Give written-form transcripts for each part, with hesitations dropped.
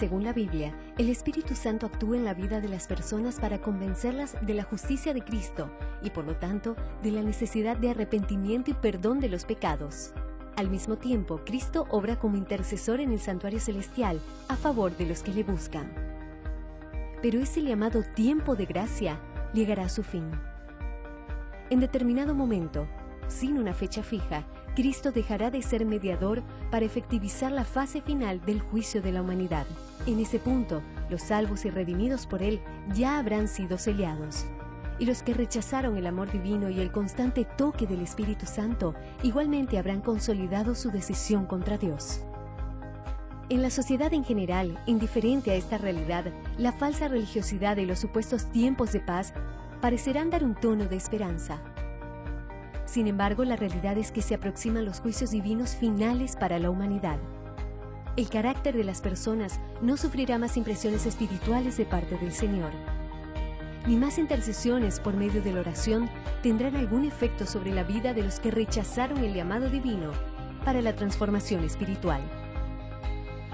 según la Biblia, el Espíritu Santo actúa en la vida de las personas para convencerlas de la justicia de Cristo y, por lo tanto, de la necesidad de arrepentimiento y perdón de los pecados. Al mismo tiempo, Cristo obra como intercesor en el santuario celestial a favor de los que le buscan. Pero ese llamado tiempo de gracia llegará a su fin. En determinado momento, sin una fecha fija, Cristo dejará de ser mediador para efectivizar la fase final del juicio de la humanidad. En ese punto, los salvos y redimidos por Él ya habrán sido sellados. Y los que rechazaron el amor divino y el constante toque del Espíritu Santo igualmente habrán consolidado su decisión contra Dios. En la sociedad en general, indiferente a esta realidad, la falsa religiosidad y los supuestos tiempos de paz parecerán dar un tono de esperanza. Sin embargo, la realidad es que se aproximan los juicios divinos finales para la humanidad. El carácter de las personas no sufrirá más impresiones espirituales de parte del Señor. Ni más intercesiones por medio de la oración tendrán algún efecto sobre la vida de los que rechazaron el llamado divino para la transformación espiritual.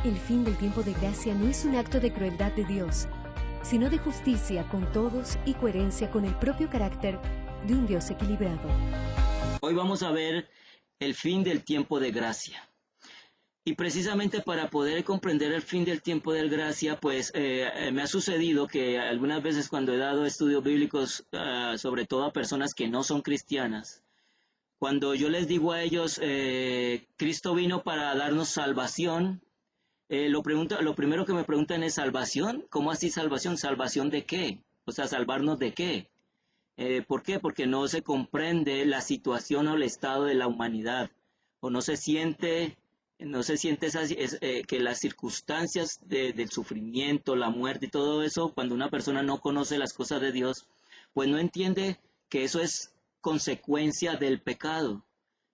El fin del tiempo de gracia no es un acto de crueldad de Dios, sino de justicia con todos y coherencia con el propio carácter de un Dios equilibrado. Hoy vamos a ver el fin del tiempo de gracia. Y precisamente para poder comprender el fin del tiempo de gracia, pues me ha sucedido que algunas veces cuando he dado estudios bíblicos, sobre todo a personas que no son cristianas, cuando yo les digo a ellos, Cristo vino para darnos salvación, lo primero que me preguntan es ¿salvación? ¿Cómo así salvación? ¿Salvación de qué? O sea, ¿salvarnos de qué? ¿Por qué? Porque no se comprende la situación o el estado de la humanidad, o no se siente que las circunstancias del sufrimiento, la muerte y todo eso, cuando una persona no conoce las cosas de Dios, pues no entiende que eso es consecuencia del pecado.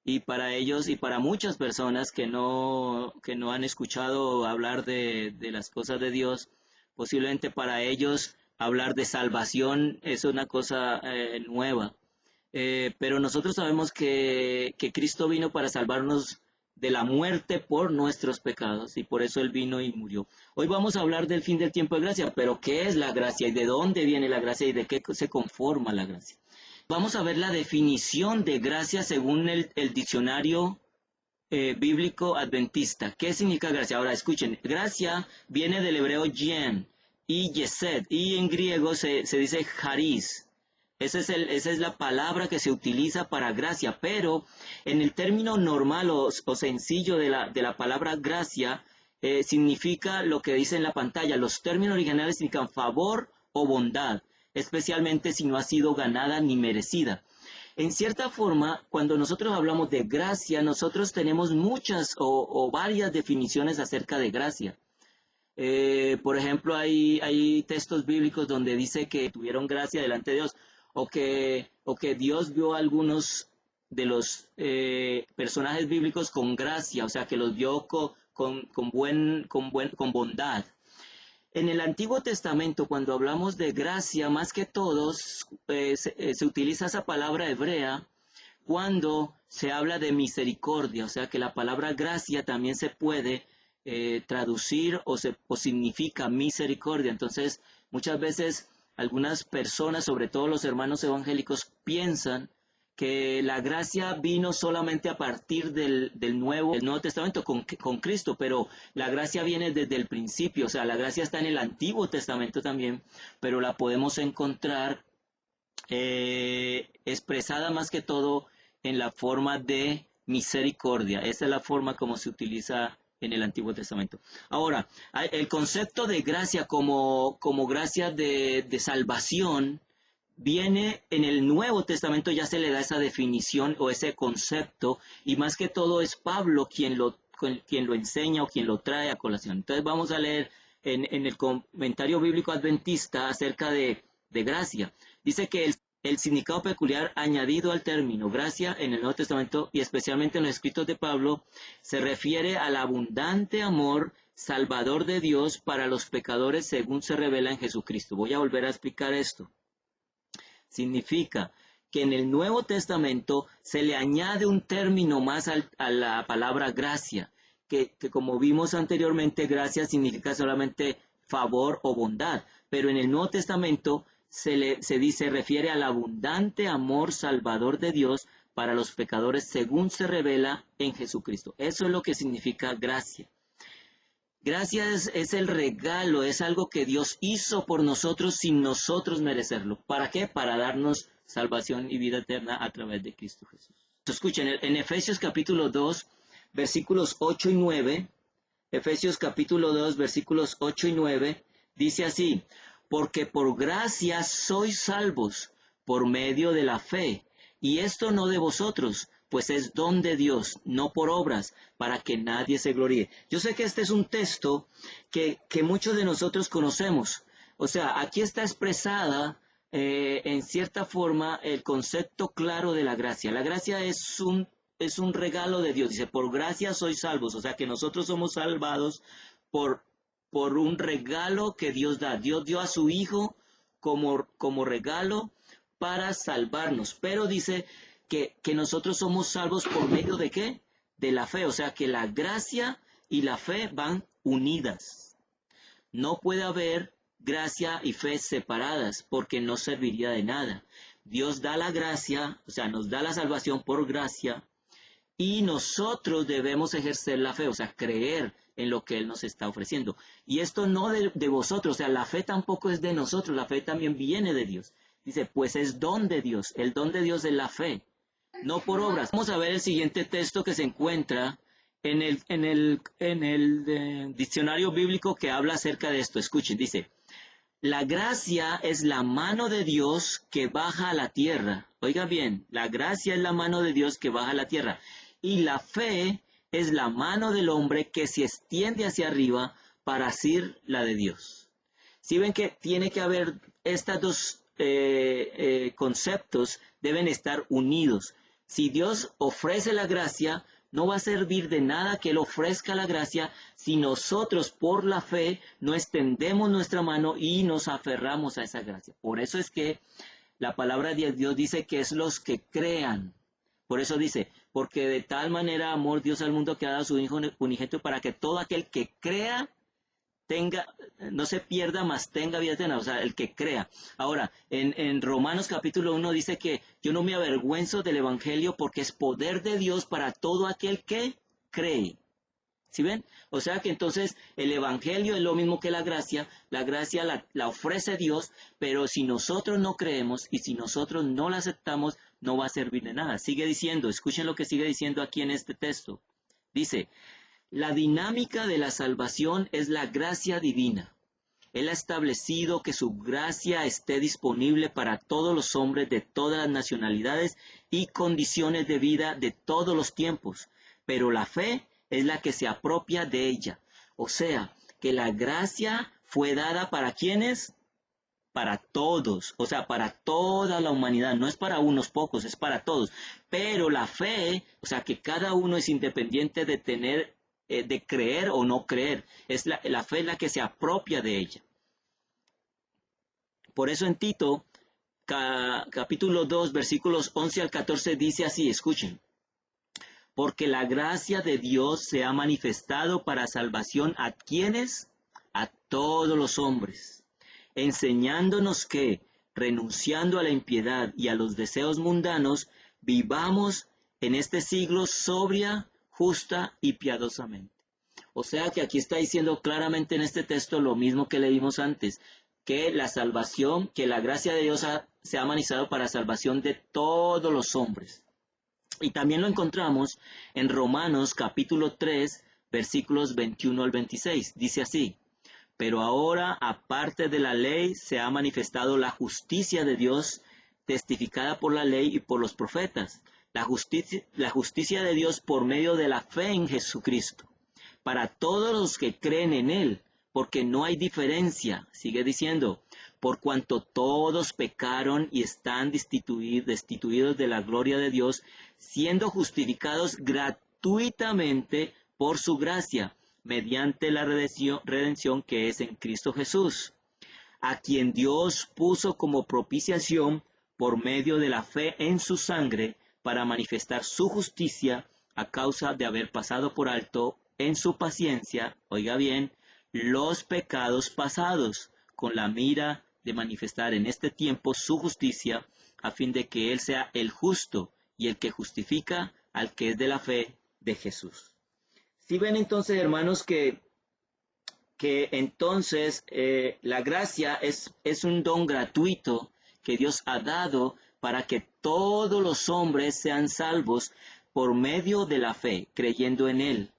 Y para ellos y para muchas personas que no han escuchado hablar de las cosas de Dios, posiblemente para ellos hablar de salvación es una cosa nueva. Pero nosotros sabemos que Cristo vino para salvarnos de la muerte por nuestros pecados, y por eso Él vino y murió. Hoy vamos a hablar del fin del tiempo de gracia, pero ¿qué es la gracia y de dónde viene la gracia y de qué se conforma la gracia? Vamos a ver la definición de gracia según el diccionario bíblico adventista. ¿Qué significa gracia? Ahora escuchen, gracia viene del hebreo yen y yesed, y en griego se dice charis. Esa es la palabra que se utiliza para gracia, pero en el término normal o sencillo de la palabra gracia significa lo que dice en la pantalla. Los términos originales significan favor o bondad, especialmente si no ha sido ganada ni merecida. En cierta forma, cuando nosotros hablamos de gracia, nosotros tenemos muchas o varias definiciones acerca de gracia. Por ejemplo, hay textos bíblicos donde dice que tuvieron gracia delante de Dios, o que Dios vio a algunos de los personajes bíblicos con gracia, o sea, que los vio con bondad. En el Antiguo Testamento, cuando hablamos de gracia, más que todos, se utiliza esa palabra hebrea cuando se habla de misericordia, o sea que la palabra gracia también se puede traducir o significa misericordia. Entonces, muchas veces algunas personas, sobre todo los hermanos evangélicos, piensan que la gracia vino solamente a partir del Nuevo Testamento con Cristo, pero la gracia viene desde el principio, o sea, la gracia está en el Antiguo Testamento también, pero la podemos encontrar expresada más que todo en la forma de misericordia. Esa es la forma como se utiliza en el Antiguo Testamento. Ahora, el concepto de gracia como gracia de salvación viene en el Nuevo Testamento, ya se le da esa definición o ese concepto, y más que todo es Pablo quien lo enseña o quien lo trae a colación. Entonces vamos a leer en el comentario bíblico adventista acerca de gracia. Dice que el significado peculiar añadido al término gracia en el Nuevo Testamento y especialmente en los escritos de Pablo se refiere al abundante amor salvador de Dios para los pecadores según se revela en Jesucristo. Voy a volver a explicar esto. Significa que en el Nuevo Testamento se le añade un término más a la palabra gracia, que como vimos anteriormente, gracia significa solamente favor o bondad, pero en el Nuevo Testamento se refiere al abundante amor salvador de Dios para los pecadores según se revela en Jesucristo. Eso es lo que significa gracia. Gracia es el regalo, es algo que Dios hizo por nosotros sin nosotros merecerlo. ¿Para qué? Para darnos salvación y vida eterna a través de Cristo Jesús. Escuchen, en Efesios capítulo 2, versículos 8 y 9, Efesios capítulo 2, versículos 8 y 9, dice así: porque por gracia sois salvos por medio de la fe, y esto no de vosotros, pues es don de Dios, no por obras, para que nadie se gloríe. Yo sé que este es un texto que muchos de nosotros conocemos. O sea, aquí está expresada en cierta forma el concepto claro de la gracia. La gracia es un regalo de Dios. Dice, por gracia sois salvos. O sea, que nosotros somos salvados por un regalo que Dios da. Dios dio a su Hijo como regalo para salvarnos. Pero dice que nosotros somos salvos por medio de ¿qué? De la fe. O sea, que la gracia y la fe van unidas. No puede haber gracia y fe separadas, porque no serviría de nada. Dios da la gracia, o sea, nos da la salvación por gracia, y nosotros debemos ejercer la fe, o sea, creer en lo que Él nos está ofreciendo. Y esto no de vosotros, o sea, la fe tampoco es de nosotros, la fe también viene de Dios. Dice, pues es don de Dios, el don de Dios es la fe, no por obras. Vamos a ver el siguiente texto que se encuentra en el diccionario bíblico que habla acerca de esto. Escuchen, dice, la gracia es la mano de Dios que baja a la tierra. Oiga bien, la gracia es la mano de Dios que baja a la tierra. Y la fe es la mano del hombre que se extiende hacia arriba para asir la de Dios. Si ven que tiene que haber estos dos conceptos, deben estar unidos. Si Dios ofrece la gracia, no va a servir de nada que Él ofrezca la gracia si nosotros por la fe no extendemos nuestra mano y nos aferramos a esa gracia. Por eso es que la palabra de Dios dice que es los que crean. Por eso dice, porque de tal manera amó Dios al mundo que ha dado a su Hijo unigénito para que todo aquel que crea no se pierda, mas tenga vida eterna, o sea, el que crea. Ahora, en Romanos capítulo 1 dice que yo no me avergüenzo del Evangelio porque es poder de Dios para todo aquel que cree. ¿Sí ven? O sea que entonces el Evangelio es lo mismo que la gracia la ofrece Dios, pero si nosotros no creemos y si nosotros no la aceptamos, no va a servir de nada. Sigue diciendo, escuchen lo que sigue diciendo aquí en este texto. Dice, la dinámica de la salvación es la gracia divina. Él ha establecido que su gracia esté disponible para todos los hombres de todas las nacionalidades y condiciones de vida de todos los tiempos, pero la fe es la que se apropia de ella. O sea, que la gracia fue dada para ¿quiénes? Para todos, o sea, para toda la humanidad, no es para unos pocos, es para todos. Pero la fe, o sea, que cada uno es independiente de creer o no creer, es la fe la que se apropia de ella. Por eso en Tito, capítulo 2, versículos 11 al 14, dice así, escuchen. Porque la gracia de Dios se ha manifestado para salvación a quienes, a todos los hombres, enseñándonos que, renunciando a la impiedad y a los deseos mundanos, vivamos en este siglo sobria, justa y piadosamente. O sea que aquí está diciendo claramente en este texto lo mismo que leímos antes, que la salvación, que la gracia de Dios se ha manifestado para salvación de todos los hombres. Y también lo encontramos en Romanos capítulo 3, versículos 21 al 26. Dice así, pero ahora, aparte de la ley, se ha manifestado la justicia de Dios, testificada por la ley y por los profetas. La justicia de Dios por medio de la fe en Jesucristo, para todos los que creen en Él, porque no hay diferencia, sigue diciendo, por cuanto todos pecaron y están destituidos de la gloria de Dios, siendo justificados gratuitamente por su gracia, mediante la redención que es en Cristo Jesús, a quien Dios puso como propiciación por medio de la fe en su sangre, para manifestar su justicia a causa de haber pasado por alto en su paciencia, oiga bien, los pecados pasados, con la mira de manifestar en este tiempo su justicia, a fin de que Él sea el justo y el que justifica al que es de la fe de Jesús. Si ven entonces, hermanos, que entonces la gracia es un don gratuito que Dios ha dado para que todos los hombres sean salvos por medio de la fe, creyendo en Él.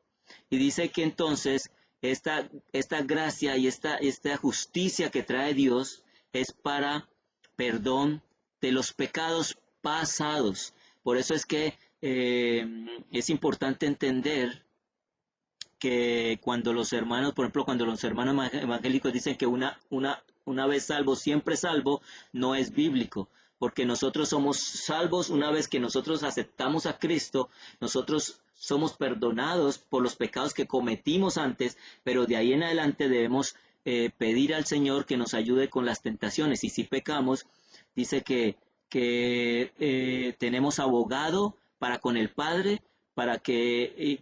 Y dice que entonces esta gracia y esta justicia que trae Dios es para perdón de los pecados pasados. Por eso es que es importante entender que cuando los hermanos, por ejemplo, cuando los hermanos evangélicos dicen que una vez salvo, siempre salvo, no es bíblico, porque nosotros somos salvos una vez que nosotros aceptamos a Cristo, nosotros somos perdonados por los pecados que cometimos antes, pero de ahí en adelante debemos pedir al Señor que nos ayude con las tentaciones, y si pecamos, dice que tenemos abogado para con el Padre, para que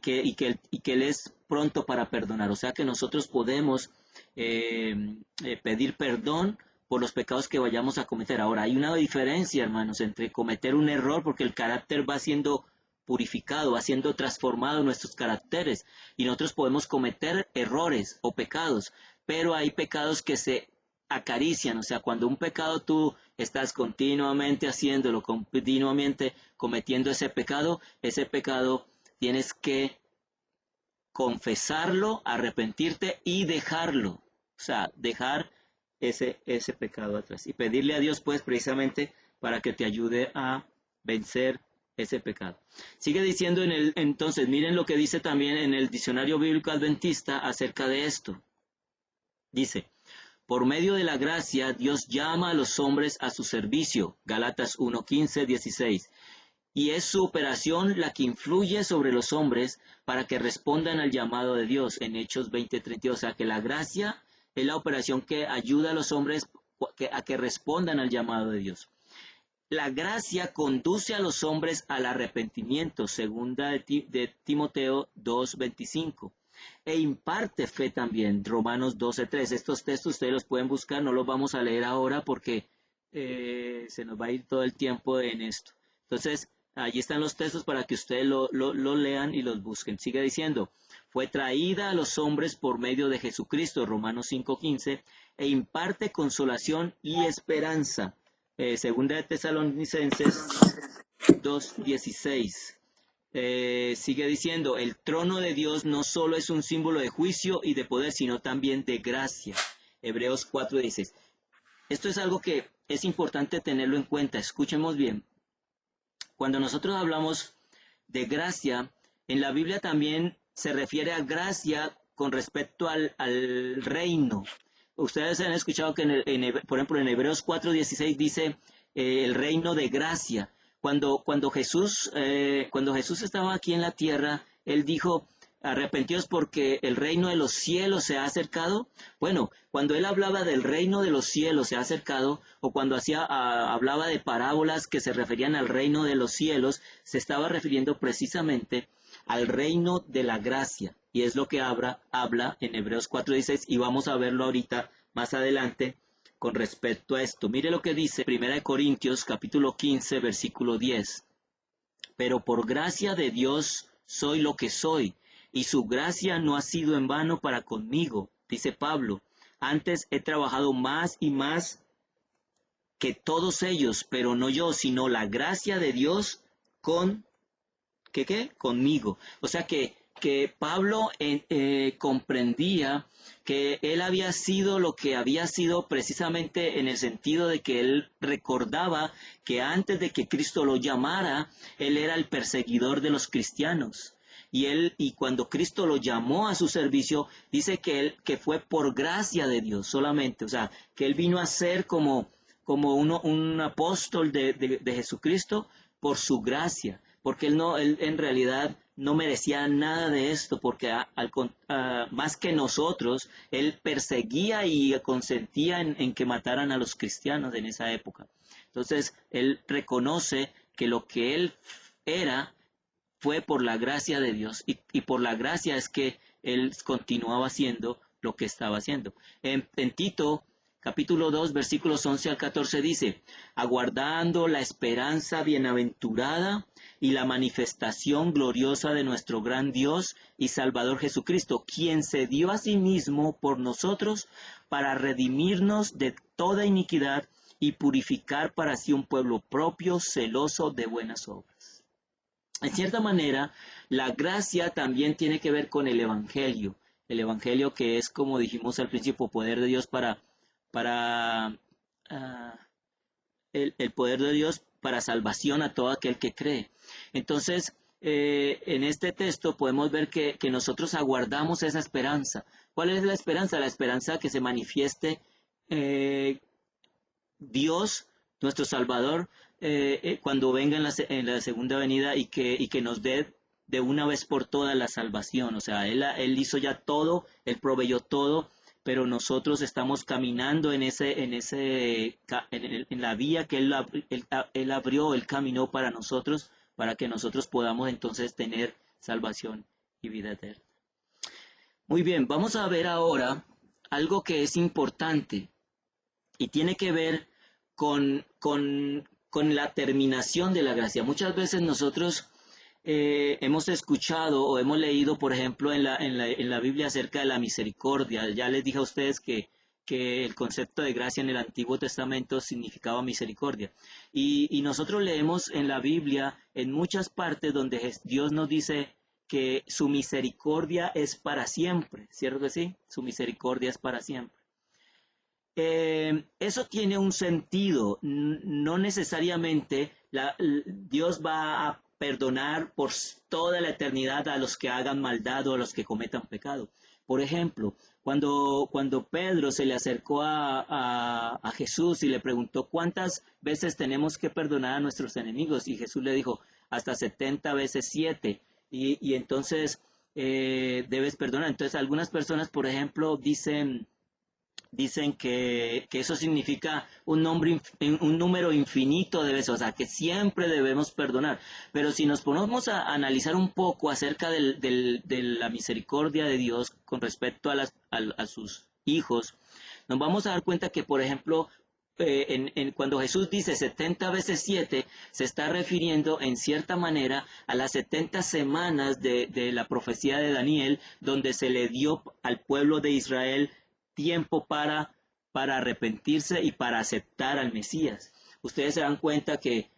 Él es pronto para perdonar. O sea que nosotros podemos pedir perdón por los pecados que vayamos a cometer. Ahora, hay una diferencia, hermanos, entre cometer un error, porque el carácter va siendo purificado, va siendo transformado en nuestros caracteres, y nosotros podemos cometer errores o pecados, pero hay pecados que se acarician. O sea, cuando un pecado tú estás continuamente haciéndolo, continuamente cometiendo ese pecado tienes que confesarlo, arrepentirte y dejarlo. O sea, dejar ese pecado atrás y pedirle a Dios, pues, precisamente para que te ayude a vencer ese pecado. Sigue diciendo entonces, miren lo que dice también en el Diccionario Bíblico Adventista acerca de esto. Dice: por medio de la gracia, Dios llama a los hombres a su servicio. Gálatas 1:15, 16. Y es su operación la que influye sobre los hombres para que respondan al llamado de Dios. En Hechos 20:32. O sea que la gracia es la operación que ayuda a los hombres a que respondan al llamado de Dios. La gracia conduce a los hombres al arrepentimiento. Segunda de Timoteo 2:25. E imparte fe también, Romanos 12:3. Estos textos ustedes los pueden buscar, no los vamos a leer ahora porque se nos va a ir todo el tiempo en esto. Entonces, allí están los textos para que ustedes lo lean y los busquen. Sigue diciendo: fue traída a los hombres por medio de Jesucristo, Romanos 5:15, e imparte consolación y esperanza. Segunda de Tesalonicenses 2:16. Sigue diciendo: el trono de Dios no solo es un símbolo de juicio y de poder, sino también de gracia. Hebreos 4:16. Esto es algo que es importante tenerlo en cuenta. Escuchemos bien. Cuando nosotros hablamos de gracia, en la Biblia también se refiere a gracia con respecto al reino. Ustedes han escuchado que, por ejemplo, en Hebreos 4:16 dice el reino de gracia. Cuando Jesús estaba aquí en la tierra, Él dijo: arrepentíos porque el reino de los cielos se ha acercado. Bueno, cuando Él hablaba del reino de los cielos se ha acercado, o cuando hablaba de parábolas que se referían al reino de los cielos, se estaba refiriendo precisamente al reino de la gracia. Y es lo que habla en Hebreos 4:16, y vamos a verlo ahorita más adelante con respecto a esto. Mire lo que dice 1 Corintios capítulo 15, versículo 10. Pero por gracia de Dios soy lo que soy, y su gracia no ha sido en vano para conmigo, dice Pablo. Antes he trabajado más y más que todos ellos, pero no yo, sino la gracia de Dios conmigo. O sea que Pablo comprendía que él había sido lo que había sido precisamente en el sentido de que él recordaba que antes de que Cristo lo llamara, él era el perseguidor de los cristianos. Y cuando Cristo lo llamó a su servicio, dice que fue por gracia de Dios solamente. O sea, que él vino a ser como un apóstol de Jesucristo por su gracia. Porque él en realidad no merecía nada de esto, porque más que nosotros, él perseguía y consentía en que mataran a los cristianos en esa época. Entonces, él reconoce que lo que él era fue por la gracia de Dios y por la gracia es que él continuaba haciendo lo que estaba haciendo. En Tito, capítulo 2, versículos 11 al 14 dice, aguardando la esperanza bienaventurada y la manifestación gloriosa de nuestro gran Dios y Salvador Jesucristo, quien se dio a sí mismo por nosotros para redimirnos de toda iniquidad y purificar para sí un pueblo propio, celoso de buenas obras. En cierta manera, la gracia también tiene que ver con el Evangelio que es, como dijimos al principio, poder de Dios para el poder de Dios para salvación a todo aquel que cree. Entonces, en este texto podemos ver que nosotros aguardamos esa esperanza. ¿Cuál es la esperanza? La esperanza que se manifieste Dios, nuestro Salvador, cuando venga en la segunda venida y que nos dé de una vez por todas la salvación. O sea, Él hizo ya todo, Él proveyó todo, pero nosotros estamos caminando en la vía que Él abrió, Él caminó para nosotros, para que nosotros podamos entonces tener salvación y vida eterna. Muy bien, vamos a ver ahora algo que es importante y tiene que ver con la terminación de la gracia. Muchas veces nosotros hemos escuchado o hemos leído, por ejemplo, en la Biblia acerca de la misericordia. Ya les dije a ustedes que el concepto de gracia en el Antiguo Testamento significaba misericordia. Y nosotros leemos en la Biblia, en muchas partes, donde Dios nos dice que su misericordia es para siempre. ¿Cierto que sí? Su misericordia es para siempre. Eso tiene un sentido. No necesariamente Dios va a perdonar por toda la eternidad a los que hagan maldad o a los que cometan pecado. Por ejemplo, cuando Pedro se le acercó a Jesús y le preguntó cuántas veces tenemos que perdonar a nuestros enemigos, y Jesús le dijo hasta 70 veces 7, y entonces debes perdonar. Entonces algunas personas, por ejemplo, dicen que eso significa un número infinito de veces, o sea, que siempre debemos perdonar. Pero si nos ponemos a analizar un poco acerca de la misericordia de Dios con respecto a sus hijos, nos vamos a dar cuenta que, por ejemplo, cuando Jesús dice 70 veces 7, se está refiriendo en cierta manera a las 70 semanas de la profecía de Daniel, donde se le dio al pueblo de Israel tiempo para arrepentirse y para aceptar al Mesías. Ustedes se dan cuenta que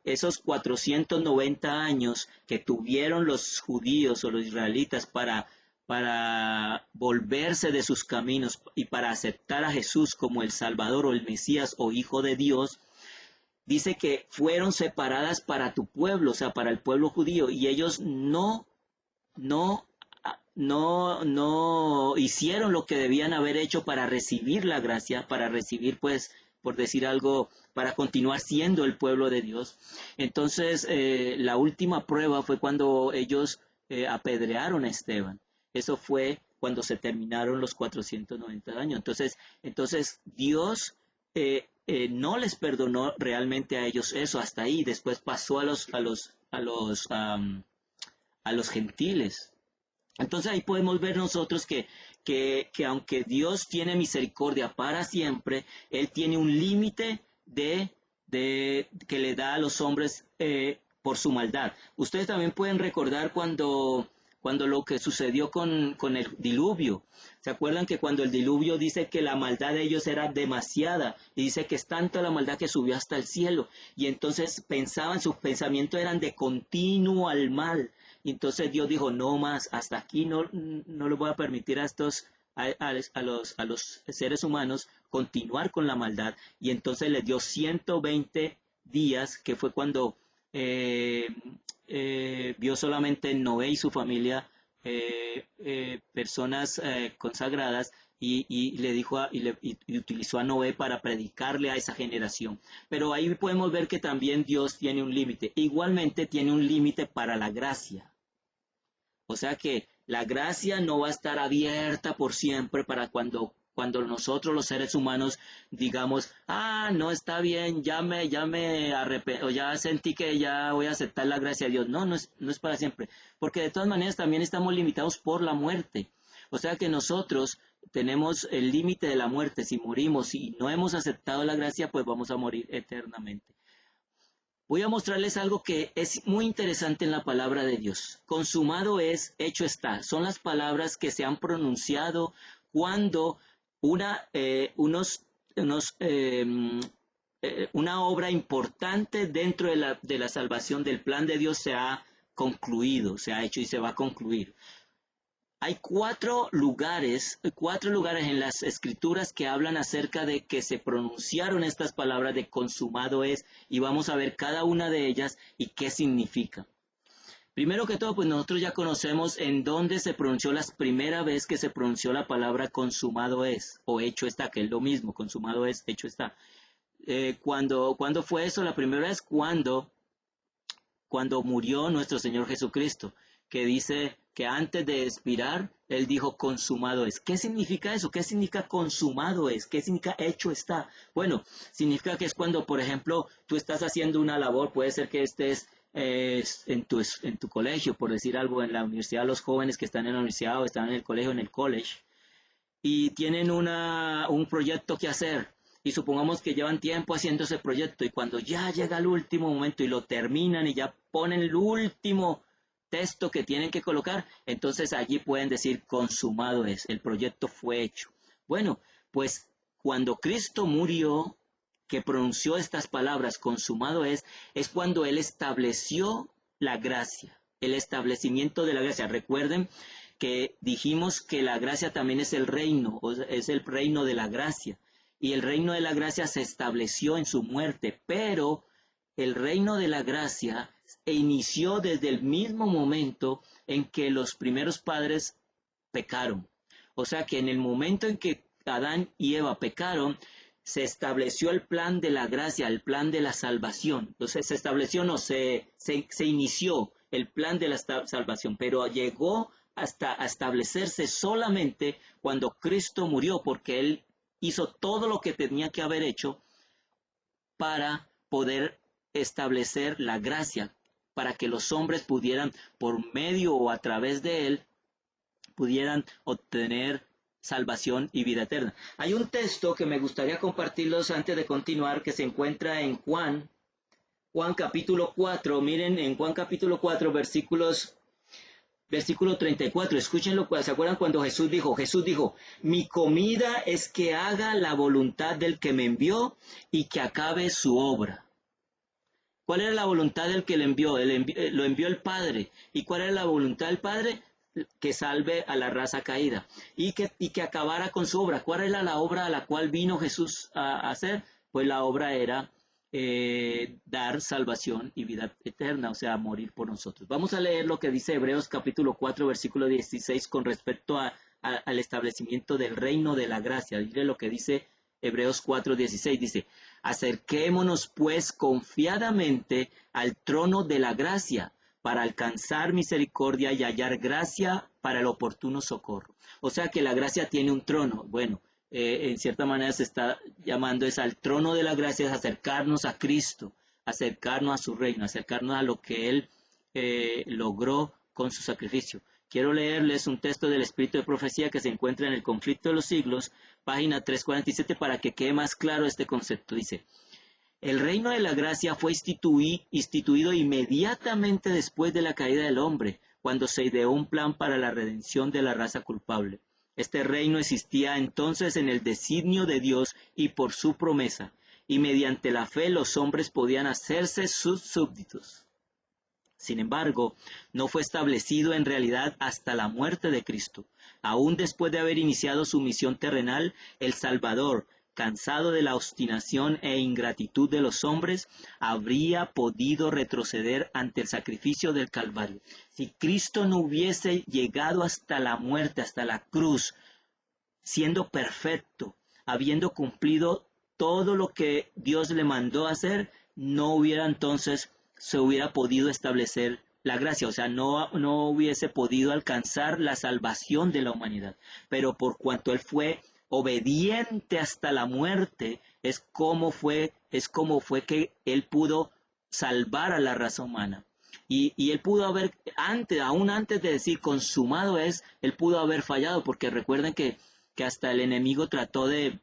esos 490 años que tuvieron los judíos o los israelitas para volverse de sus caminos y para aceptar a Jesús como el Salvador o el Mesías o Hijo de Dios, dice que fueron separadas para tu pueblo, o sea, para el pueblo judío, y ellos no hicieron lo que debían haber hecho para recibir la gracia, para recibir, pues, por decir algo, para continuar siendo el pueblo de Dios. Entonces, la última prueba fue cuando ellos apedrearon a Esteban. Eso fue cuando se terminaron los 490 años. Entonces Dios no les perdonó realmente a ellos eso hasta ahí. Después pasó a los gentiles. Entonces ahí podemos ver nosotros que aunque Dios tiene misericordia para siempre, Él tiene un límite que le da a los hombres por su maldad. Ustedes también pueden recordar cuando lo que sucedió con el diluvio. ¿Se acuerdan que cuando el diluvio dice que la maldad de ellos era demasiada? Y dice que es tanta la maldad que subió hasta el cielo. Y entonces sus pensamientos eran de continuo al mal. Y entonces Dios dijo, no más, hasta aquí no le voy a permitir a los seres humanos continuar con la maldad. Y entonces les dio 120 días, que fue cuando vio solamente Noé y su familia, personas consagradas, y le dijo y utilizó a Noé para predicarle a esa generación. Pero ahí podemos ver que también Dios tiene un límite. Igualmente tiene un límite para la gracia. O sea que la gracia no va a estar abierta por siempre para cuando cuando nosotros los seres humanos digamos, no está bien, o ya sentí que ya voy a aceptar la gracia de Dios. No, no es para siempre, porque de todas maneras también estamos limitados por la muerte. O sea que nosotros tenemos el límite de la muerte. Si morimos y no hemos aceptado la gracia, pues vamos a morir eternamente. Voy a mostrarles algo que es muy interesante en la palabra de Dios. Consumado es, hecho está. Son las palabras que se han pronunciado cuando una obra importante dentro de la salvación del plan de Dios se ha concluido, se ha hecho y se va a concluir. Hay cuatro lugares en las escrituras que hablan acerca de que se pronunciaron estas palabras de consumado es, y vamos a ver cada una de ellas y qué significa. Primero que todo, pues nosotros ya conocemos en dónde se pronunció la primera vez que se pronunció la palabra consumado es, o hecho está, que es lo mismo, consumado es, hecho está. ¿Cuándo fue eso? La primera vez cuando murió nuestro Señor Jesucristo, que dice que antes de expirar, Él dijo consumado es. ¿Qué significa eso? ¿Qué significa consumado es? ¿Qué significa hecho está? Bueno, significa que es cuando, por ejemplo, tú estás haciendo una labor, puede ser que estés en tu colegio, por decir algo, en la universidad, los jóvenes que están en la universidad o están en el colegio, y tienen un proyecto que hacer. Y supongamos que llevan tiempo haciendo ese proyecto y cuando ya llega el último momento y lo terminan y ya ponen el último texto que tienen que colocar, entonces allí pueden decir consumado es, el proyecto fue hecho. Bueno, pues cuando Cristo murió, que pronunció estas palabras, consumado es cuando Él estableció la gracia, el establecimiento de la gracia. Recuerden que dijimos que la gracia también es el reino, es el reino de la gracia. Y el reino de la gracia se estableció en su muerte, pero el reino de la gracia inició desde el mismo momento en que los primeros padres pecaron. O sea que en el momento en que Adán y Eva pecaron, se estableció el plan de la gracia, el plan de la salvación. Entonces se inició el plan de la salvación, pero llegó hasta establecerse solamente cuando Cristo murió, porque Él hizo todo lo que tenía que haber hecho para poder establecer la gracia, para que los hombres pudieran, por medio o a través de Él, pudieran obtener salvación y vida eterna. Hay un texto que me gustaría compartirlos antes de continuar, que se encuentra en Juan capítulo 4, miren, en Juan capítulo 4, versículo 34, escúchenlo, ¿se acuerdan cuando Jesús dijo, mi comida es que haga la voluntad del que me envió y que acabe su obra? ¿Cuál era la voluntad del que le envió? Lo envió el Padre. ¿Y cuál era la voluntad del Padre? Que salve a la raza caída y que acabara con su obra. ¿Cuál era la obra a la cual vino Jesús a hacer? Pues la obra era dar salvación y vida eterna, o sea, morir por nosotros. Vamos a leer lo que dice Hebreos capítulo 4, versículo 16 con respecto al establecimiento del reino de la gracia. Mire lo que dice Hebreos 4, 16. Dice, acerquémonos pues confiadamente al trono de la gracia para alcanzar misericordia y hallar gracia para el oportuno socorro. O sea que la gracia tiene un trono. Bueno, en cierta manera se está llamando es al trono de la gracia, es acercarnos a Cristo, acercarnos a su reino, acercarnos a lo que Él logró con su sacrificio. Quiero leerles un texto del Espíritu de Profecía que se encuentra en el Conflicto de los Siglos, página 347, para que quede más claro este concepto. Dice, el reino de la gracia fue instituido inmediatamente después de la caída del hombre, cuando se ideó un plan para la redención de la raza culpable. Este reino existía entonces en el designio de Dios y por su promesa, y mediante la fe los hombres podían hacerse sus súbditos. Sin embargo, no fue establecido en realidad hasta la muerte de Cristo. Aún después de haber iniciado su misión terrenal, el Salvador, cansado de la obstinación e ingratitud de los hombres, habría podido retroceder ante el sacrificio del Calvario. Si Cristo no hubiese llegado hasta la muerte, hasta la cruz, siendo perfecto, habiendo cumplido todo lo que Dios le mandó hacer, no se hubiera podido establecer la gracia, o sea, no hubiese podido alcanzar la salvación de la humanidad. Pero por cuanto Él fue obediente hasta la muerte, es como fue que él pudo salvar a la raza humana. Y él pudo haber, aún antes de decir consumado es, él pudo haber fallado, porque recuerden que hasta el enemigo trató de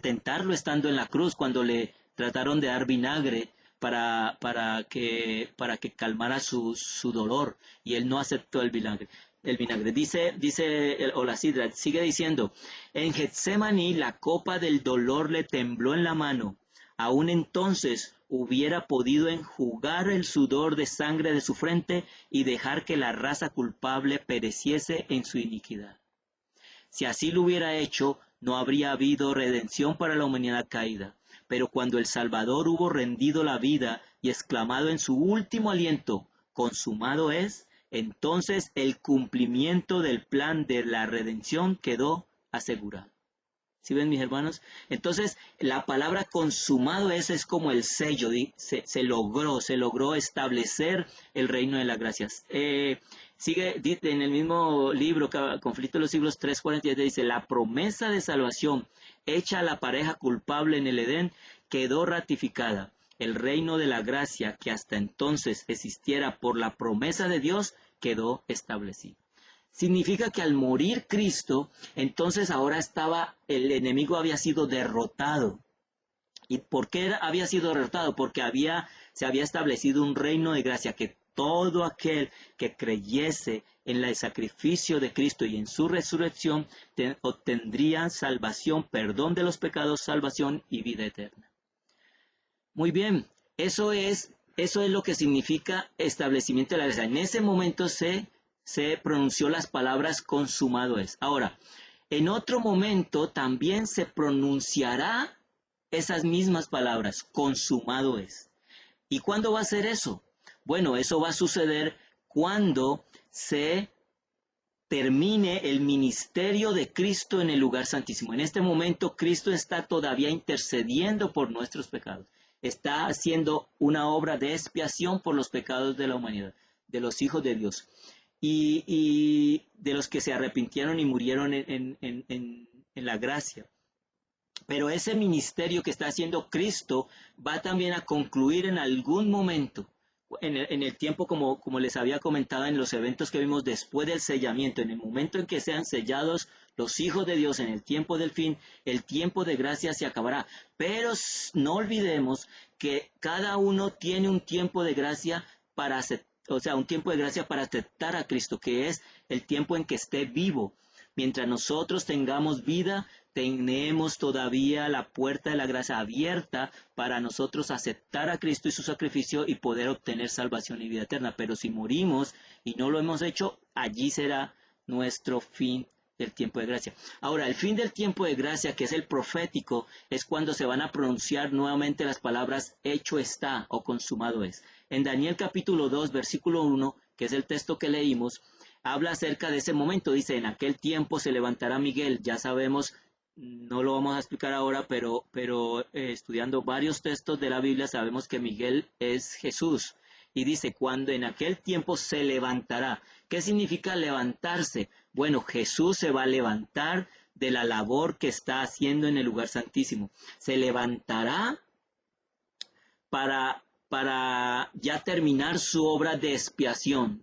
tentarlo estando en la cruz, cuando le trataron de dar vinagre para que calmara su dolor, y él no aceptó el vinagre. Dice la sidra, sigue diciendo, en Getsemaní la copa del dolor le tembló en la mano. Aún entonces hubiera podido enjugar el sudor de sangre de su frente y dejar que la raza culpable pereciese en su iniquidad. Si así lo hubiera hecho, no habría habido redención para la humanidad caída. Pero cuando el Salvador hubo rendido la vida y exclamado en su último aliento, consumado es, entonces el cumplimiento del plan de la redención quedó asegurado. ¿Sí ven, mis hermanos? Entonces, la palabra consumado es como el sello, se logró establecer el reino de las gracias. Sigue en el mismo libro, Conflicto de los Siglos 3:47, dice, la promesa de salvación hecha a la pareja culpable en el Edén quedó ratificada. El reino de la gracia que hasta entonces existiera por la promesa de Dios quedó establecido. Significa que al morir Cristo, entonces ahora el enemigo había sido derrotado. ¿Y por qué había sido derrotado? Porque se había establecido un reino de gracia, que todo aquel que creyese en el sacrificio de Cristo y en su resurrección obtendría salvación, perdón de los pecados, salvación y vida eterna. Muy bien, eso es lo que significa establecimiento de la gracia. En ese momento se pronunció las palabras consumado es. Ahora, en otro momento también se pronunciará esas mismas palabras, consumado es. ¿Y cuándo va a ser eso? Bueno, eso va a suceder cuando se termine el ministerio de Cristo en el lugar santísimo. En este momento Cristo está todavía intercediendo por nuestros pecados. Está haciendo una obra de expiación por los pecados de la humanidad, de los hijos de Dios. Y de los que se arrepintieron y murieron en la gracia. Pero ese ministerio que está haciendo Cristo va también a concluir en algún momento, en el tiempo como les había comentado en los eventos que vimos después del sellamiento, en el momento en que sean sellados los hijos de Dios en el tiempo del fin, el tiempo de gracia se acabará. Pero no olvidemos que cada uno tiene un tiempo de gracia para aceptar. O sea, un tiempo de gracia para aceptar a Cristo, que es el tiempo en que esté vivo. Mientras nosotros tengamos vida, tenemos todavía la puerta de la gracia abierta para nosotros aceptar a Cristo y su sacrificio y poder obtener salvación y vida eterna. Pero si morimos y no lo hemos hecho, allí será nuestro fin del tiempo de gracia. Ahora, el fin del tiempo de gracia, que es el profético, es cuando se van a pronunciar nuevamente las palabras hecho está o consumado es. En Daniel capítulo 2, versículo 1, que es el texto que leímos, habla acerca de ese momento. Dice, en aquel tiempo se levantará Miguel. Ya sabemos, no lo vamos a explicar ahora, pero estudiando varios textos de la Biblia sabemos que Miguel es Jesús. Y dice, cuando en aquel tiempo se levantará. ¿Qué significa levantarse? Bueno, Jesús se va a levantar de la labor que está haciendo en el lugar santísimo. Se levantará para ya terminar su obra de expiación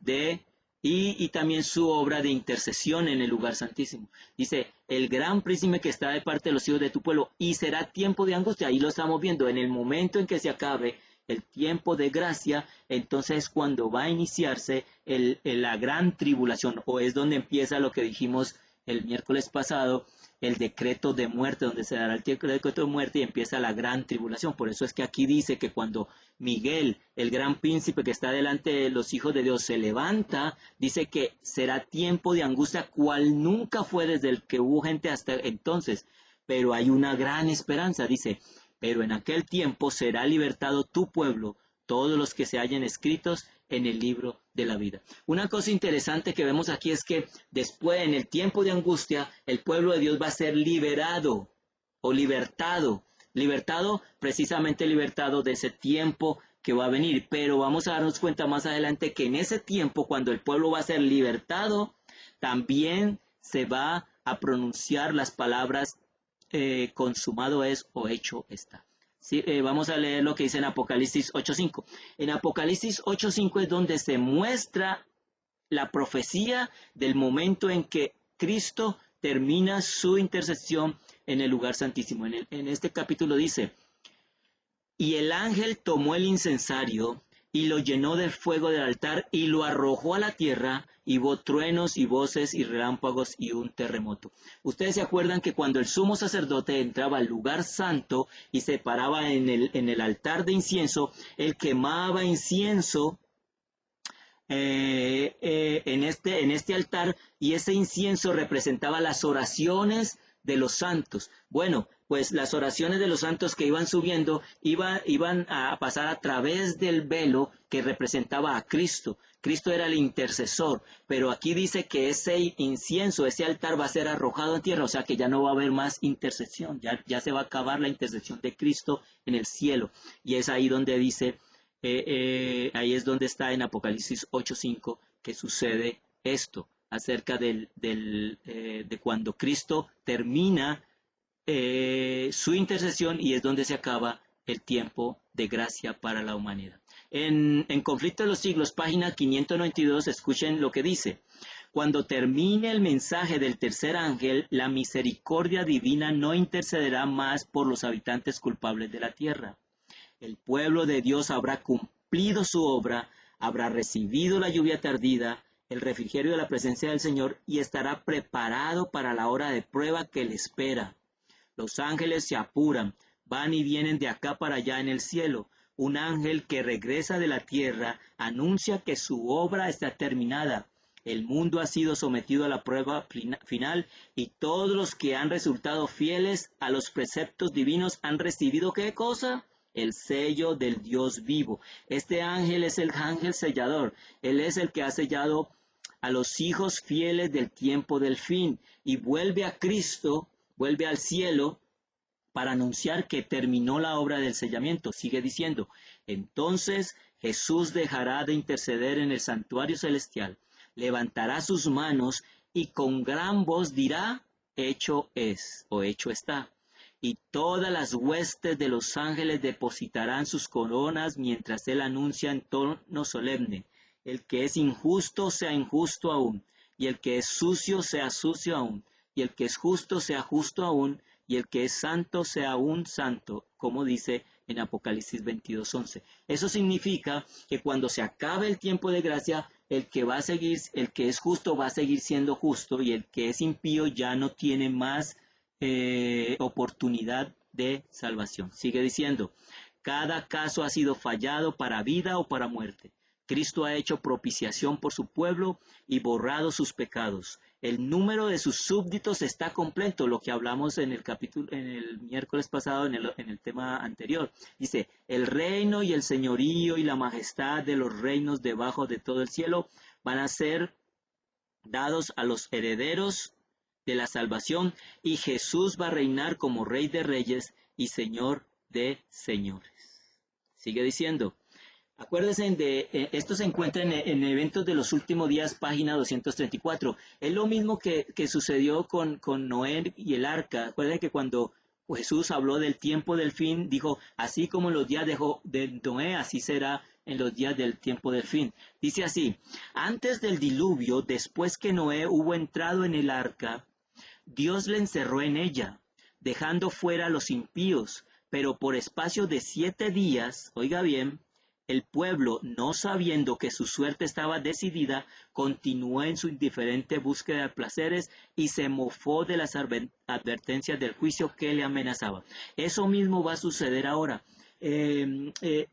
y también su obra de intercesión en el lugar santísimo. Dice, el gran príncipe que está de parte de los hijos de tu pueblo, y será tiempo de angustia. Ahí lo estamos viendo, en el momento en que se acabe el tiempo de gracia, entonces es cuando va a iniciarse la gran tribulación, o es donde empieza lo que dijimos el miércoles pasado, el decreto de muerte, donde se dará el decreto de muerte y empieza la gran tribulación. Por eso es que aquí dice que cuando Miguel, el gran príncipe que está delante de los hijos de Dios, se levanta, dice que será tiempo de angustia cual nunca fue desde el que hubo gente hasta entonces. Pero hay una gran esperanza, dice, pero en aquel tiempo será libertado tu pueblo, todos los que se hallen escritos en el libro de la vida. Una cosa interesante que vemos aquí es que después, en el tiempo de angustia, el pueblo de Dios va a ser liberado o libertado. Precisamente libertado de ese tiempo que va a venir. Pero vamos a darnos cuenta más adelante que en ese tiempo, cuando el pueblo va a ser libertado, también se va a pronunciar las palabras consumado es o hecho está. Sí, vamos a leer lo que dice en Apocalipsis 8.5. En Apocalipsis 8.5 es donde se muestra la profecía del momento en que Cristo termina su intercesión en el lugar santísimo. En este capítulo dice: y el ángel tomó el incensario y lo llenó del fuego del altar y lo arrojó a la tierra, y hubo truenos y voces y relámpagos y un terremoto. Ustedes se acuerdan que cuando el sumo sacerdote entraba al lugar santo y se paraba en el altar de incienso, él quemaba incienso en este altar, y ese incienso representaba las oraciones de los santos. Bueno, pues las oraciones de los santos que iban subiendo iban a pasar a través del velo que representaba a Cristo. Cristo era el intercesor, pero aquí dice que ese incienso, ese altar va a ser arrojado en tierra, o sea que ya no va a haber más intercesión, ya se va a acabar la intercesión de Cristo en el cielo. Y es ahí donde dice, ahí es donde está en Apocalipsis 8.5 que sucede esto, acerca de cuando Cristo termina su intercesión, y es donde se acaba el tiempo de gracia para la humanidad. En Conflicto de los Siglos, página 592, escuchen lo que dice: cuando termine el mensaje del tercer ángel, la misericordia divina no intercederá más por los habitantes culpables de la tierra. El pueblo de Dios habrá cumplido su obra, habrá recibido la lluvia tardía, el refrigerio de la presencia del Señor, y estará preparado para la hora de prueba que le espera. Los ángeles se apuran, van y vienen de acá para allá en el cielo. Un ángel que regresa de la tierra anuncia que su obra está terminada. El mundo ha sido sometido a la prueba final, y todos los que han resultado fieles a los preceptos divinos han recibido ¿qué cosa? El sello del Dios vivo. Este ángel es el ángel sellador. Él es el que ha sellado a los hijos fieles del tiempo del fin, y vuelve a Cristo, vuelve al cielo para anunciar que terminó la obra del sellamiento. Sigue diciendo: entonces Jesús dejará de interceder en el santuario celestial, levantará sus manos y con gran voz dirá: hecho es, o hecho está. Y todas las huestes de los ángeles depositarán sus coronas mientras él anuncia en tono solemne: el que es injusto sea injusto aún, y el que es sucio sea sucio aún, y el que es justo sea justo aún, y el que es santo sea aún santo, como dice en Apocalipsis 22:11. Eso significa que cuando se acabe el tiempo de gracia, el que es justo va a seguir siendo justo, y el que es impío ya no tiene más oportunidad de salvación. Sigue diciendo: cada caso ha sido fallado para vida o para muerte. Cristo ha hecho propiciación por su pueblo y borrado sus pecados. El número de sus súbditos está completo, lo que hablamos en el miércoles pasado en el tema anterior. Dice: el reino y el señorío y la majestad de los reinos debajo de todo el cielo van a ser dados a los herederos de la salvación, y Jesús va a reinar como Rey de Reyes y Señor de Señores. Sigue diciendo. Acuérdense esto se encuentra en Eventos de los Últimos Días, página 234. Es lo mismo que sucedió con Noé y el arca. Acuérdense que cuando Jesús habló del tiempo del fin, dijo: así como en los días de Noé, así será en los días del tiempo del fin. Dice así: antes del diluvio, después que Noé hubo entrado en el arca, Dios le encerró en ella, dejando fuera a los impíos, pero por espacio de 7 días, oiga bien, el pueblo, no sabiendo que su suerte estaba decidida, continuó en su indiferente búsqueda de placeres y se mofó de las advertencias del juicio que le amenazaba. Eso mismo va a suceder ahora.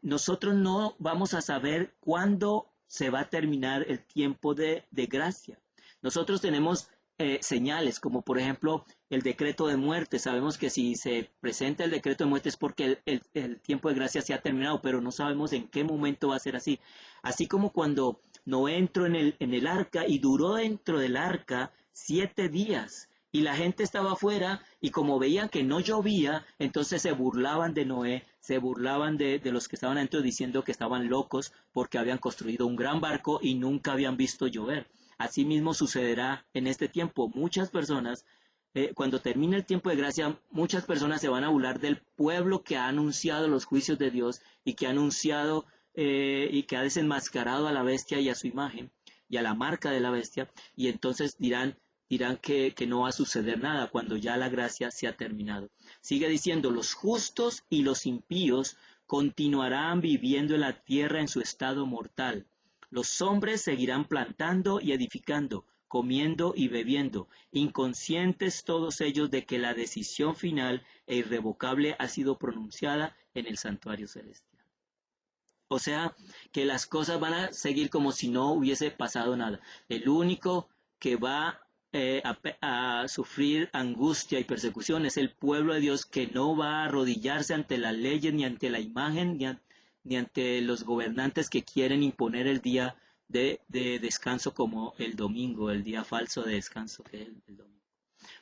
Nosotros no vamos a saber cuándo se va a terminar el tiempo de gracia. Nosotros tenemos señales, como por ejemplo el decreto de muerte. Sabemos que si se presenta el decreto de muerte es porque el tiempo de gracia se ha terminado, pero no sabemos en qué momento va a ser así. Así como cuando Noé entró en el arca y duró dentro del arca 7 días, y la gente estaba afuera, y como veían que no llovía, entonces se burlaban de Noé, se burlaban de los que estaban adentro, diciendo que estaban locos porque habían construido un gran barco y nunca habían visto llover. Asimismo sucederá en este tiempo. Muchas personas cuando termine el tiempo de gracia, muchas personas se van a burlar del pueblo que ha anunciado los juicios de Dios y que ha anunciado y que ha desenmascarado a la bestia y a su imagen y a la marca de la bestia, y entonces dirán que no va a suceder nada cuando ya la gracia se ha terminado. Sigue diciendo, los justos y los impíos continuarán viviendo en la tierra en su estado mortal. Los hombres seguirán plantando y edificando, comiendo y bebiendo, inconscientes todos ellos de que la decisión final e irrevocable ha sido pronunciada en el santuario celestial. O sea, que las cosas van a seguir como si no hubiese pasado nada. El único que va a sufrir angustia y persecución es el pueblo de Dios, que no va a arrodillarse ante las leyes, ni ante la imagen, ni ante los gobernantes que quieren imponer el día de descanso como el domingo, el día falso de descanso que es el domingo.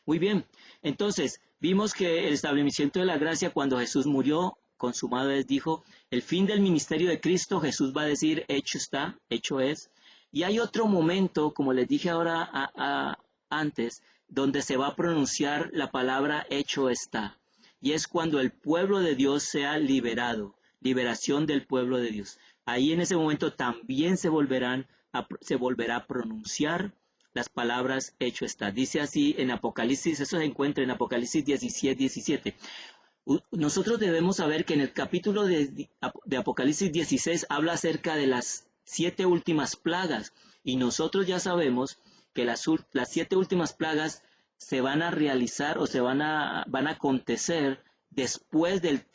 Muy bien, entonces vimos que el establecimiento de la gracia, cuando Jesús murió, consumado es, dijo, el fin del ministerio de Cristo, Jesús va a decir, hecho está, hecho es. Y hay otro momento, como les dije ahora antes, donde se va a pronunciar la palabra hecho está. Y es cuando el pueblo de Dios sea liberado, liberación del pueblo de Dios. Ahí en ese momento también se volverá a pronunciar las palabras hecho está. Dice así en Apocalipsis, eso se encuentra en Apocalipsis 17. Nosotros debemos saber que en el capítulo de Apocalipsis 16 habla acerca de las 7 últimas plagas, y nosotros ya sabemos que las 7 últimas plagas se van a realizar o van a acontecer después del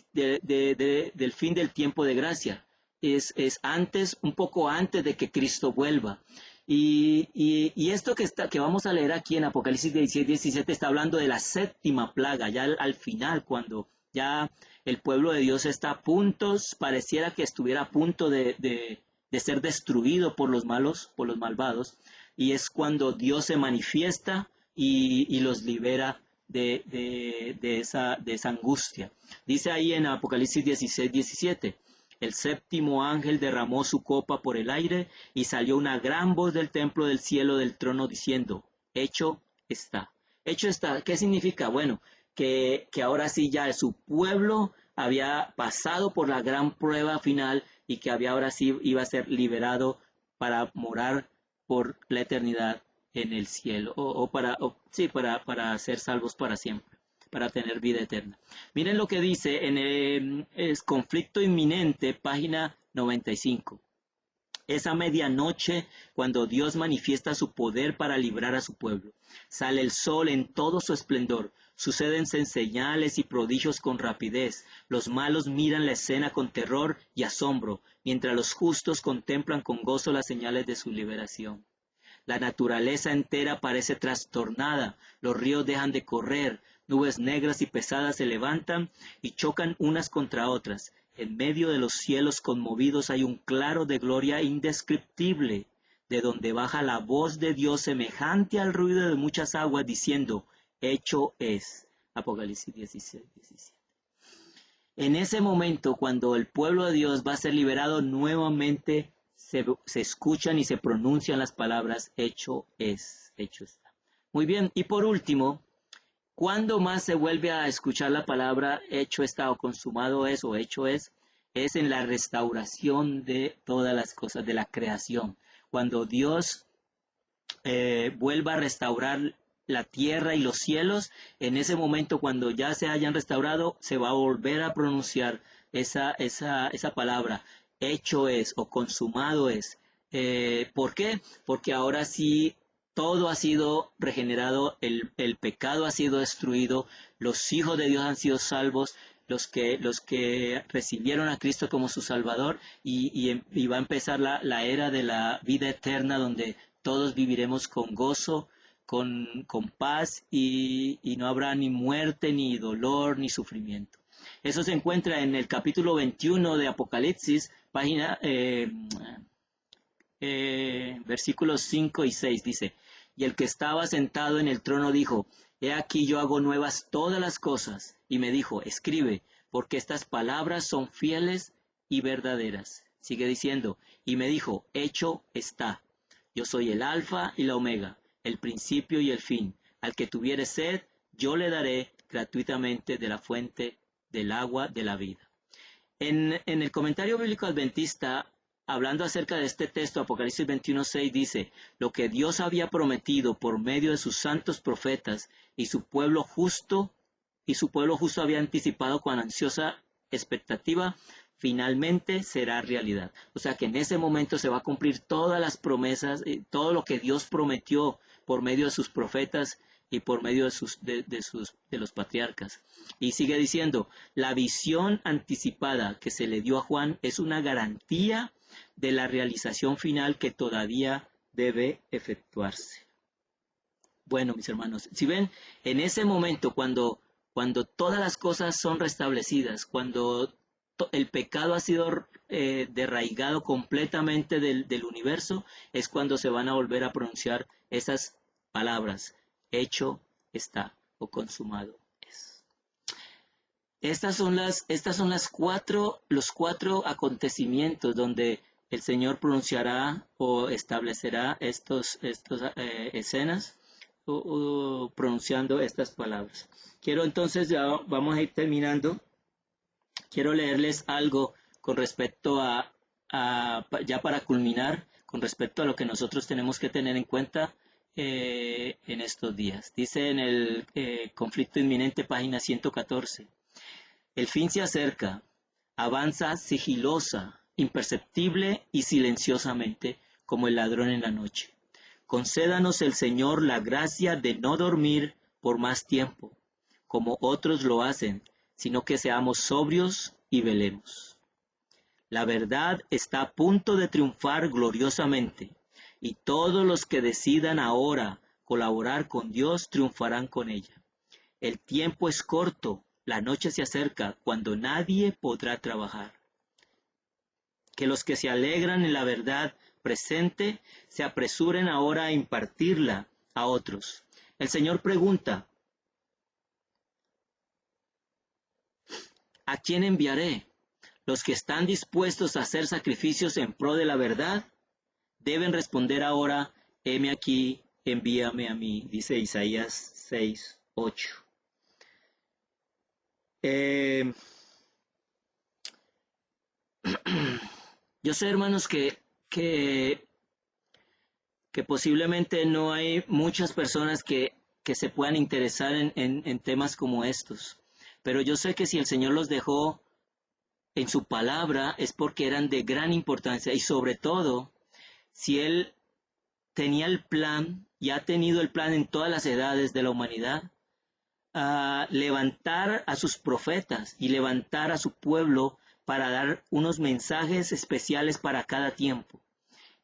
fin del tiempo de gracia. Es antes, un poco antes de que Cristo vuelva. Y esto que vamos a leer aquí en Apocalipsis 17 está hablando de la 7ª plaga, ya al final, cuando ya el pueblo de Dios está a punto, pareciera que estuviera a punto de ser destruido por los malvados, y es cuando Dios se manifiesta y los libera de esa angustia. Dice ahí en Apocalipsis 17, el 7º ángel derramó su copa por el aire y salió una gran voz del templo del cielo del trono diciendo, hecho está. Hecho está, ¿qué significa? Bueno, que ahora sí ya su pueblo había pasado por la gran prueba final y que ahora sí iba a ser liberado para morar por la eternidad en el cielo, para ser salvos para siempre, para tener vida eterna. Miren lo que dice en el conflicto inminente, página 95. Es a medianoche cuando Dios manifiesta su poder para librar a su pueblo. Sale el sol en todo su esplendor. Sucédense señales y prodigios con rapidez. Los malos miran la escena con terror y asombro, mientras los justos contemplan con gozo las señales de su liberación. La naturaleza entera parece trastornada. Los ríos dejan de correr. Nubes negras y pesadas se levantan y chocan unas contra otras. En medio de los cielos conmovidos hay un claro de gloria indescriptible, de donde baja la voz de Dios semejante al ruido de muchas aguas, diciendo, hecho es. Apocalipsis 17. En ese momento, cuando el pueblo de Dios va a ser liberado, nuevamente se escuchan y se pronuncian las palabras, hecho es, hecho está. Muy bien, y por último, ¿cuándo más se vuelve a escuchar la palabra hecho está o consumado es o hecho es? Es en la restauración de todas las cosas, de la creación. Cuando Dios vuelva a restaurar la tierra y los cielos, en ese momento, cuando ya se hayan restaurado, se va a volver a pronunciar esa palabra, hecho es o consumado es. ¿Por qué? Porque ahora sí todo ha sido regenerado, el pecado ha sido destruido, los hijos de Dios han sido salvos, los que recibieron a Cristo como su Salvador, y va a empezar la era de la vida eterna, donde todos viviremos con gozo, con paz, y no habrá ni muerte, ni dolor, ni sufrimiento. Eso se encuentra en el capítulo 21 de Apocalipsis, página versículos 5 y 6, dice, y el que estaba sentado en el trono dijo, he aquí yo hago nuevas todas las cosas, y me dijo, escribe, porque estas palabras son fieles y verdaderas. Sigue diciendo, y me dijo, hecho está, yo soy el alfa y la omega, el principio y el fin. Al que tuviere sed, yo le daré gratuitamente de la fuente del agua de la vida. En el comentario bíblico adventista, hablando acerca de este texto, Apocalipsis 21:6 dice, lo que Dios había prometido por medio de sus santos profetas y su pueblo justo había anticipado con ansiosa expectativa, finalmente será realidad. O sea que en ese momento se va a cumplir todas las promesas, todo lo que Dios prometió por medio de sus profetas y por medio de los patriarcas. Y sigue diciendo, la visión anticipada que se le dio a Juan es una garantía de la realización final que todavía debe efectuarse. Bueno, mis hermanos, si ven, en ese momento cuando todas las cosas son restablecidas, cuando el pecado ha sido derraigado completamente del universo, es cuando se van a volver a pronunciar esas palabras, hecho está o consumado es. Estas son los cuatro acontecimientos donde el Señor pronunciará o establecerá estas escenas o pronunciando estas palabras. Quiero entonces, ya vamos a ir terminando, quiero leerles algo con respecto ya para culminar, con respecto a lo que nosotros tenemos que tener en cuenta en estos días. Dice en el conflicto inminente, página 114, el fin se acerca, avanza sigilosa, imperceptible y silenciosamente como el ladrón en la noche. Concédanos el Señor la gracia de no dormir por más tiempo, como otros lo hacen, sino que seamos sobrios y velemos. La verdad está a punto de triunfar gloriosamente, y todos los que decidan ahora colaborar con Dios triunfarán con ella. El tiempo es corto, la noche se acerca, cuando nadie podrá trabajar. Que los que se alegran en la verdad presente se apresuren ahora a impartirla a otros. El Señor pregunta, ¿a quién enviaré? Los que están dispuestos a hacer sacrificios en pro de la verdad deben responder ahora, heme aquí, envíame a mí, dice Isaías 6:8. Yo sé, hermanos, que posiblemente no hay muchas personas que se puedan interesar en temas como estos, pero yo sé que si el Señor los dejó en su palabra es porque eran de gran importancia, y sobre todo si Él tenía el plan y ha tenido el plan en todas las edades de la humanidad, a levantar a sus profetas y levantar a su pueblo para dar unos mensajes especiales para cada tiempo.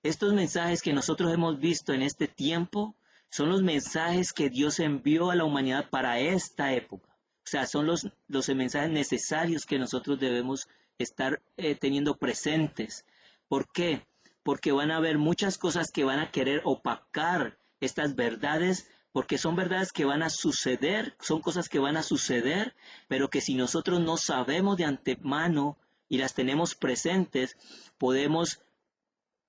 Estos mensajes que nosotros hemos visto en este tiempo son los mensajes que Dios envió a la humanidad para esta época. O sea, son los mensajes necesarios que nosotros debemos estar teniendo presentes. ¿Por qué? Porque van a haber muchas cosas que van a querer opacar estas verdades, porque son verdades que van a suceder, son cosas que van a suceder, pero que si nosotros no sabemos de antemano y las tenemos presentes, podemos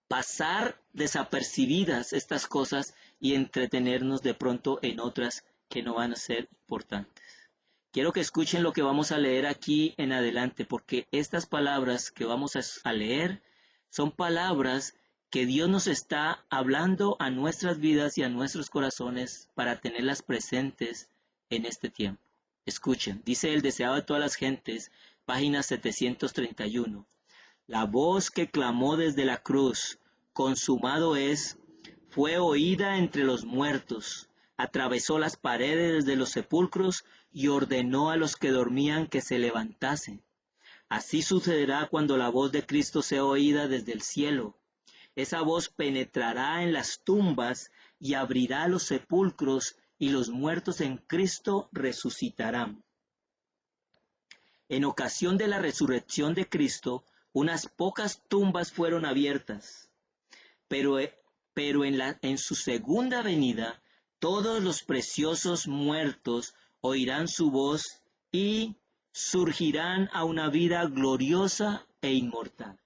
pasar desapercibidas estas cosas y entretenernos de pronto en otras que no van a ser importantes. Quiero que escuchen lo que vamos a leer aquí en adelante, porque estas palabras que vamos a leer son palabras que Dios nos está hablando a nuestras vidas y a nuestros corazones para tenerlas presentes en este tiempo. Escuchen, dice el deseado de todas las gentes, página 731. La voz que clamó desde la cruz, consumado es, fue oída entre los muertos, atravesó las paredes de los sepulcros y ordenó a los que dormían que se levantasen. Así sucederá cuando la voz de Cristo sea oída desde el cielo. Esa voz penetrará en las tumbas y abrirá los sepulcros, y los muertos en Cristo resucitarán. En ocasión de la resurrección de Cristo, unas pocas tumbas fueron abiertas, pero en su segunda venida, todos los preciosos muertos oirán su voz y surgirán a una vida gloriosa e inmortal.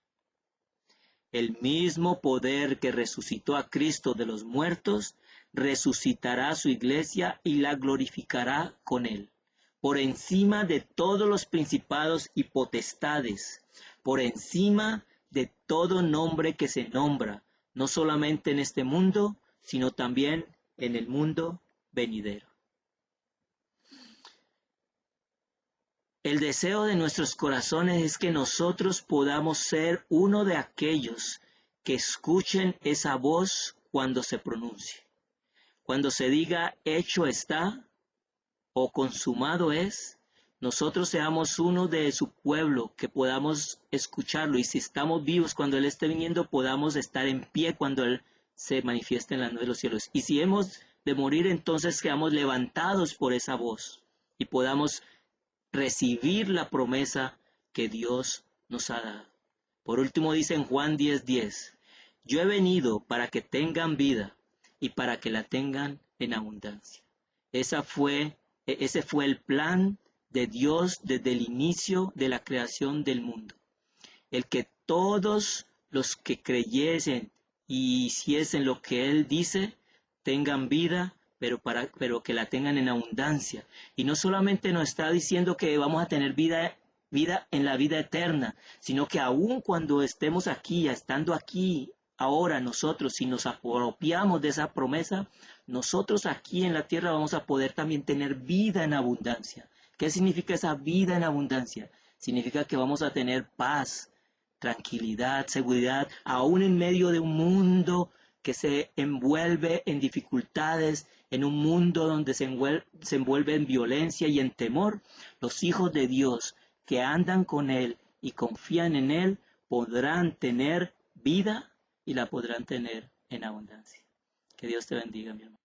El mismo poder que resucitó a Cristo de los muertos resucitará su iglesia y la glorificará con él, por encima de todos los principados y potestades, por encima de todo nombre que se nombra, no solamente en este mundo, sino también en el mundo venidero. El deseo de nuestros corazones es que nosotros podamos ser uno de aquellos que escuchen esa voz cuando se pronuncie. Cuando se diga hecho está o consumado es, nosotros seamos uno de su pueblo, que podamos escucharlo, y si estamos vivos cuando Él esté viniendo, podamos estar en pie cuando Él se manifieste en la nube de los cielos. Y si hemos de morir, entonces quedamos levantados por esa voz y podamos recibir la promesa que Dios nos ha dado. Por último dice en Juan 10:10, yo he venido para que tengan vida y para que la tengan en abundancia. Ese fue el plan de Dios desde el inicio de la creación del mundo. El que todos los que creyesen y hiciesen lo que Él dice, tengan vida, pero que la tengan en abundancia. Y no solamente nos está diciendo que vamos a tener vida en la vida eterna, sino que aun cuando estemos aquí, estando aquí ahora nosotros, si nos apropiamos de esa promesa, nosotros aquí en la tierra vamos a poder también tener vida en abundancia. ¿Qué significa esa vida en abundancia? Significa que vamos a tener paz, tranquilidad, seguridad, aún en medio de un mundo que se envuelve en dificultades, en un mundo donde se envuelve en violencia y en temor. Los hijos de Dios que andan con Él y confían en Él podrán tener vida y la podrán tener en abundancia. Que Dios te bendiga, mi hermano.